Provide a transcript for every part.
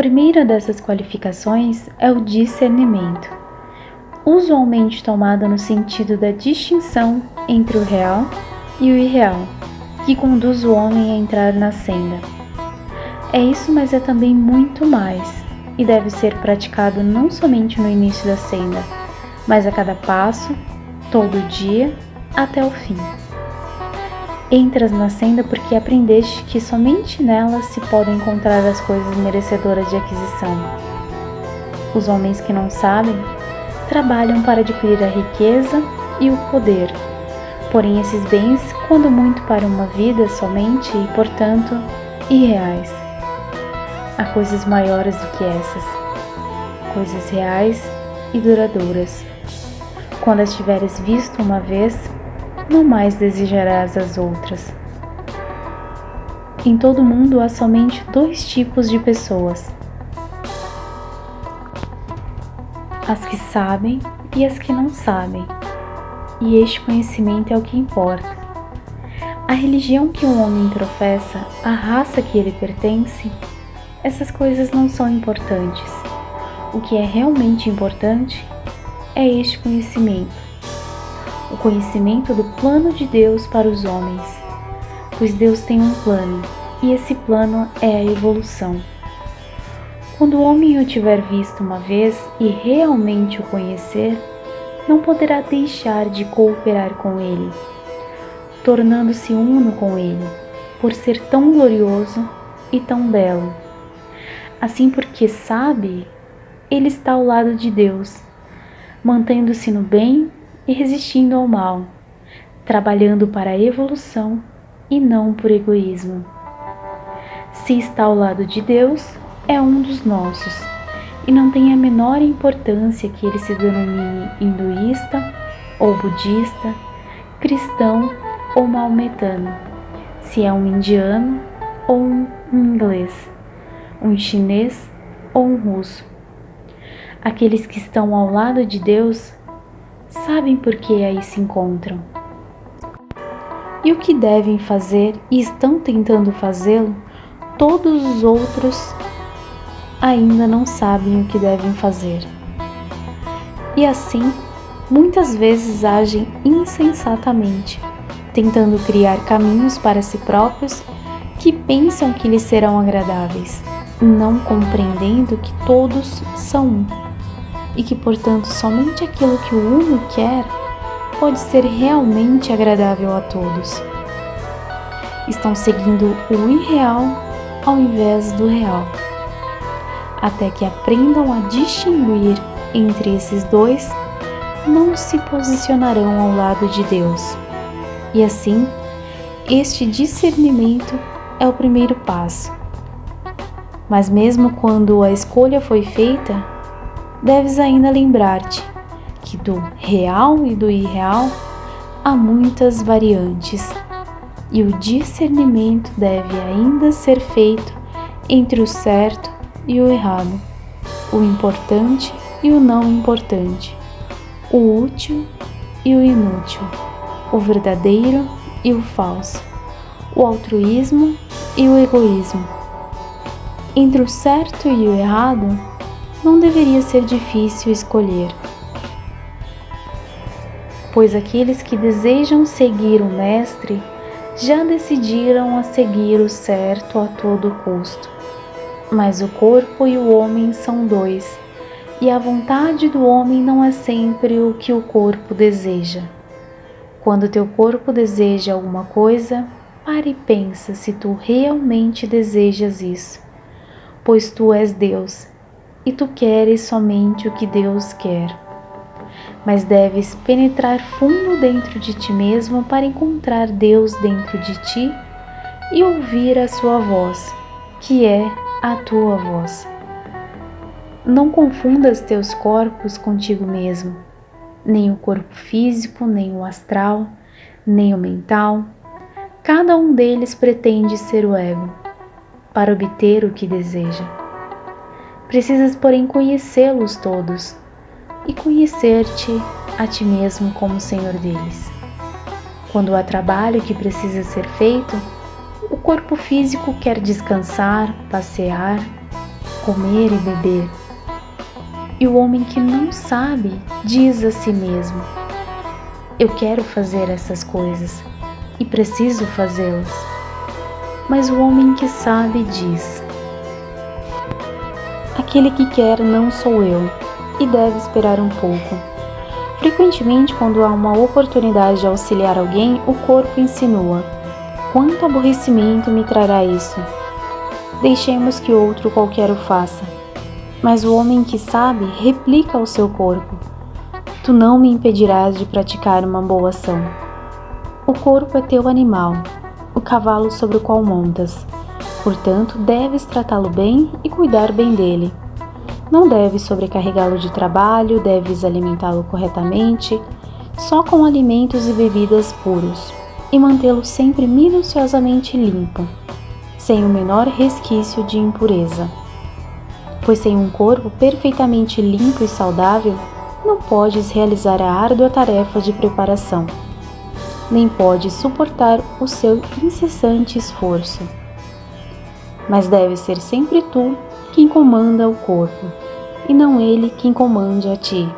primeira dessas qualificações é o discernimento, usualmente tomada no sentido da distinção entre o real e o irreal, que conduz o homem a entrar na senda. É isso, mas é também muito mais, e deve ser praticado não somente no início da senda, mas a cada passo, todo dia, até o fim. Entras na senda porque aprendeste que somente nela se podem encontrar as coisas merecedoras de aquisição. Os homens que não sabem trabalham para adquirir a riqueza e o poder, porém esses bens, quando muito para uma vida somente e, portanto, irreais. Há coisas maiores do que essas, coisas reais e duradouras. Quando as tiveres visto uma vez, não mais desejarás as outras. Em todo o mundo há somente 2 tipos de pessoas: as que sabem e as que não sabem, e este conhecimento é o que importa. A religião que um homem professa, a raça que ele pertence, essas coisas não são importantes. O que é realmente importante é este conhecimento, o conhecimento do plano de Deus para os homens, pois Deus tem um plano, e esse plano é a evolução. Quando o homem o tiver visto uma vez e realmente o conhecer, não poderá deixar de cooperar com ele, tornando-se uno com ele, por ser tão glorioso e tão belo. Assim, porque sabe, ele está ao lado de Deus, mantendo-se no bem e resistindo ao mal, trabalhando para a evolução e não por egoísmo. Se está ao lado de Deus, é um dos nossos, e não tem a menor importância que ele se denomine hinduísta ou budista, cristão ou maometano, se é um indiano ou um inglês, um chinês ou um russo. Aqueles que estão ao lado de Deus sabem por que aí se encontram. E o que devem fazer e estão tentando fazê-lo, todos os outros ainda não sabem o que devem fazer. E assim, muitas vezes agem insensatamente, tentando criar caminhos para si próprios que pensam que lhes serão agradáveis, não compreendendo que todos são um, e que, portanto, somente aquilo que o uno quer pode ser realmente agradável a todos. Estão seguindo o irreal ao invés do real, até que aprendam a distinguir entre esses dois, não se posicionarão ao lado de Deus. E assim, este discernimento é o primeiro passo. Mas mesmo quando a escolha foi feita, deves ainda lembrar-te que do real e do irreal há muitas variantes, e o discernimento deve ainda ser feito entre o certo e o errado, o importante e o não importante, o útil e o inútil, o verdadeiro e o falso, o altruísmo e o egoísmo. Entre o certo e o errado, não deveria ser difícil escolher, pois aqueles que desejam seguir o Mestre já decidiram a seguir o certo a todo custo. Mas o corpo e o homem são 2, e a vontade do homem não é sempre o que o corpo deseja. Quando teu corpo deseja alguma coisa, para e pensa se tu realmente desejas isso, pois tu és Deus, e tu queres somente o que Deus quer. Mas deves penetrar fundo dentro de ti mesmo para encontrar Deus dentro de ti e ouvir a sua voz, que é a tua voz. Não confundas teus corpos contigo mesmo, nem o corpo físico, nem o astral, nem o mental. Cada um deles pretende ser o ego, para obter o que deseja. Precisas, porém, conhecê-los todos e conhecer-te a ti mesmo como Senhor deles. Quando há trabalho que precisa ser feito, o corpo físico quer descansar, passear, comer e beber. E o homem que não sabe diz a si mesmo: eu quero fazer essas coisas e preciso fazê-las. Mas o homem que sabe diz: aquele que quer não sou eu, e deve esperar um pouco. Frequentemente, quando há uma oportunidade de auxiliar alguém, o corpo insinua: quanto aborrecimento me trará isso? Deixemos que outro qualquer o faça. Mas o homem que sabe replica ao seu corpo: tu não me impedirás de praticar uma boa ação. O corpo é teu animal, o cavalo sobre o qual montas. Portanto, deves tratá-lo bem e cuidar bem dele. Não deves sobrecarregá-lo de trabalho, deves alimentá-lo corretamente, só com alimentos e bebidas puros, e mantê-lo sempre minuciosamente limpo, sem o menor resquício de impureza. Pois sem um corpo perfeitamente limpo e saudável, não podes realizar a árdua tarefa de preparação, nem podes suportar o seu incessante esforço. Mas deve ser sempre tu quem comanda o corpo, e não ele quem comande a ti.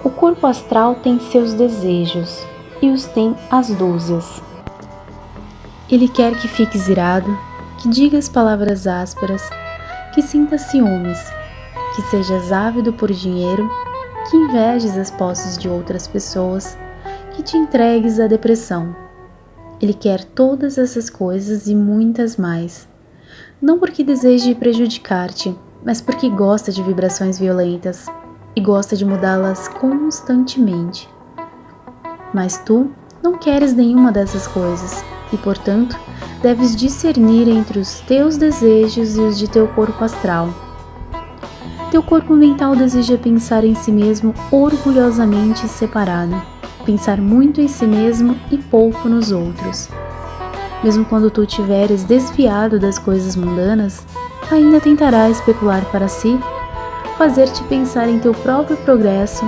O corpo astral tem seus desejos, e os tem às dúzias. Ele quer que fiques irado, que digas palavras ásperas, que sintas ciúmes, que sejas ávido por dinheiro, que invejes as posses de outras pessoas, que te entregues à depressão. Ele quer todas essas coisas e muitas mais, não porque deseje prejudicar-te, mas porque gosta de vibrações violentas e gosta de mudá-las constantemente. Mas tu não queres nenhuma dessas coisas e, portanto, deves discernir entre os teus desejos e os de teu corpo astral. Teu corpo mental deseja pensar em si mesmo orgulhosamente separado, pensar muito em si mesmo e pouco nos outros. Mesmo quando tu tiveres desviado das coisas mundanas, ainda tentará especular para si, fazer-te pensar em teu próprio progresso,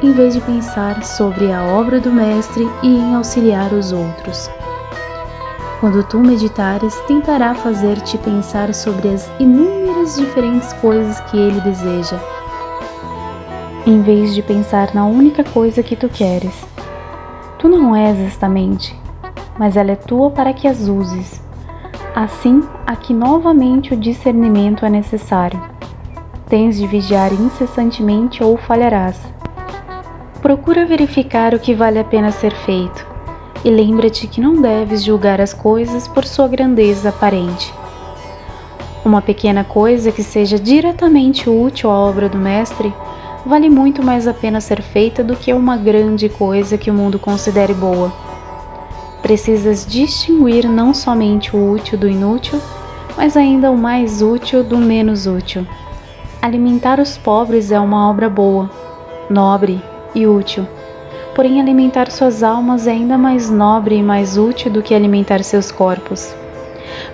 em vez de pensar sobre a obra do Mestre e em auxiliar os outros. Quando tu meditares, tentará fazer-te pensar sobre as inúmeras diferentes coisas que ele deseja, em vez de pensar na única coisa que tu queres. Tu não és esta mente, mas ela é tua para que as uses. Assim, aqui novamente o discernimento é necessário. Tens de vigiar incessantemente ou falharás. Procura verificar o que vale a pena ser feito, e lembra-te que não deves julgar as coisas por sua grandeza aparente. Uma pequena coisa que seja diretamente útil à obra do Mestre vale muito mais a pena ser feita do que uma grande coisa que o mundo considere boa. Precisas distinguir não somente o útil do inútil, mas ainda o mais útil do menos útil. Alimentar os pobres é uma obra boa, nobre e útil. Porém, alimentar suas almas é ainda mais nobre e mais útil do que alimentar seus corpos.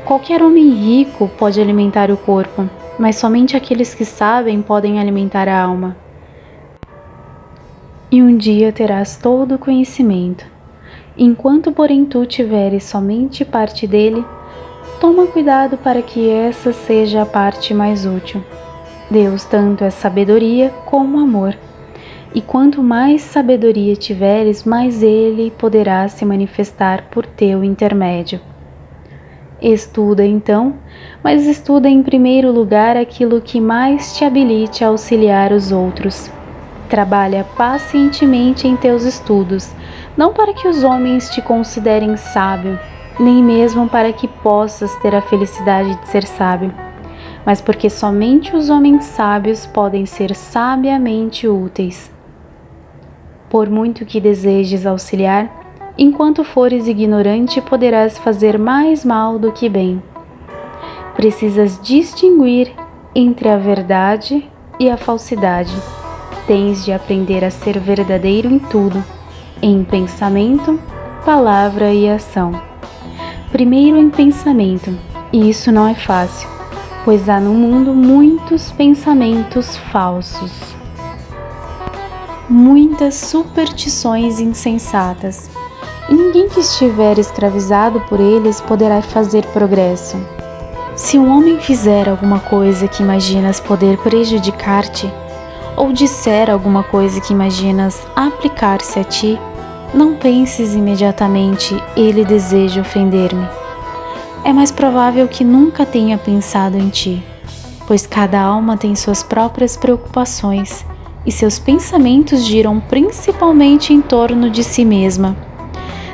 Qualquer homem rico pode alimentar o corpo, mas somente aqueles que sabem podem alimentar a alma. E um dia terás todo o conhecimento. Enquanto, porém, tu tiveres somente parte dele, toma cuidado para que essa seja a parte mais útil. Deus tanto é sabedoria como amor. E quanto mais sabedoria tiveres, mais ele poderá se manifestar por teu intermédio. Estuda então, mas estuda em primeiro lugar aquilo que mais te habilite a auxiliar os outros. Trabalha pacientemente em teus estudos, não para que os homens te considerem sábio, nem mesmo para que possas ter a felicidade de ser sábio, mas porque somente os homens sábios podem ser sabiamente úteis. Por muito que desejes auxiliar, enquanto fores ignorante, poderás fazer mais mal do que bem. Precisas distinguir entre a verdade e a falsidade. Tens de aprender a ser verdadeiro em tudo, em pensamento, palavra e ação. Primeiro em pensamento, e isso não é fácil, pois há no mundo muitos pensamentos falsos, muitas superstições insensatas, e ninguém que estiver escravizado por eles poderá fazer progresso. Se um homem fizer alguma coisa que imaginas poder prejudicar-te, ou disser alguma coisa que imaginas aplicar-se a ti, não penses imediatamente, ele deseja ofender-me. É mais provável que nunca tenha pensado em ti, pois cada alma tem suas próprias preocupações e seus pensamentos giram principalmente em torno de si mesma.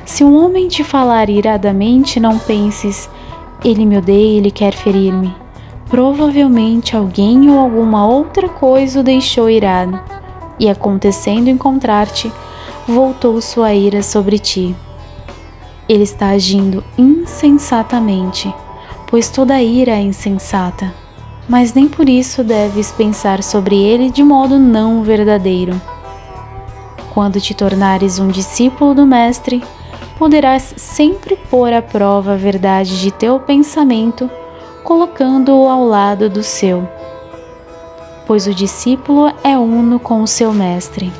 Se um homem te falar iradamente, não penses, ele me odeia, ele quer ferir-me. Provavelmente alguém ou alguma outra coisa o deixou irado, e acontecendo encontrar-te, voltou sua ira sobre ti. Ele está agindo insensatamente, pois toda ira é insensata, mas nem por isso deves pensar sobre ele de modo não verdadeiro. Quando te tornares um discípulo do Mestre, poderás sempre pôr à prova a verdade de teu pensamento, colocando-o ao lado do seu, pois o discípulo é uno com o seu mestre,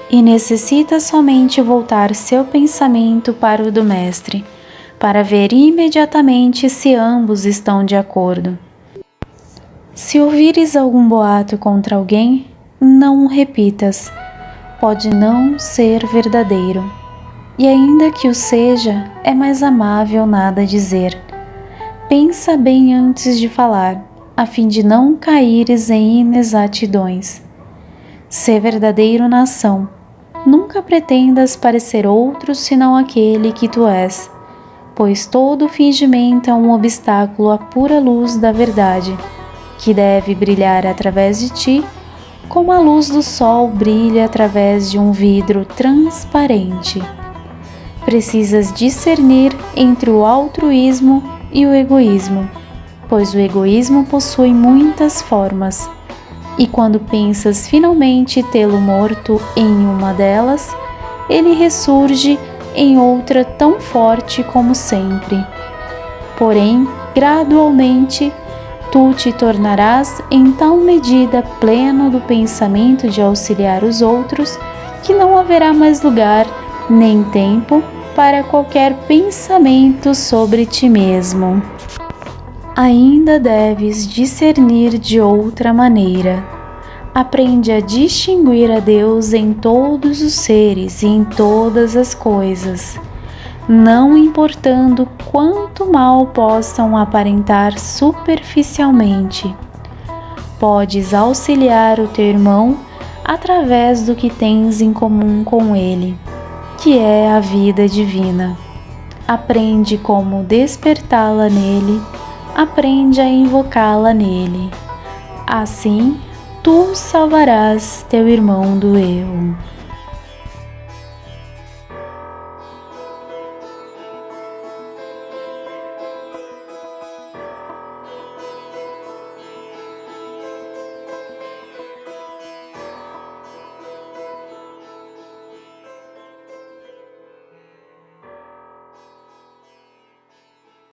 e necessita somente voltar seu pensamento para o do mestre, para ver imediatamente se ambos estão de acordo. Se ouvires algum boato contra alguém, não o repitas, pode não ser verdadeiro, e ainda que o seja, é mais amável nada dizer. Pensa bem antes de falar, a fim de não caíres em inexatidões. Sê verdadeiro na ação. Nunca pretendas parecer outro senão aquele que tu és, pois todo fingimento é um obstáculo à pura luz da verdade, que deve brilhar através de ti, como a luz do sol brilha através de um vidro transparente. Precisas discernir entre o altruísmo e o egoísmo, pois o egoísmo possui muitas formas, e quando pensas finalmente tê-lo morto em uma delas, ele ressurge em outra tão forte como sempre. Porém, gradualmente, tu te tornarás em tal medida pleno do pensamento de auxiliar os outros, que não haverá mais lugar nem tempo para qualquer pensamento sobre ti mesmo. Ainda deves discernir de outra maneira. Aprende a distinguir a Deus em todos os seres e em todas as coisas, não importando quanto mal possam aparentar superficialmente. Podes auxiliar o teu irmão através do que tens em comum com ele, que é a vida divina. Aprende como despertá-la nele, aprende a invocá-la nele. Assim, tu salvarás teu irmão do erro.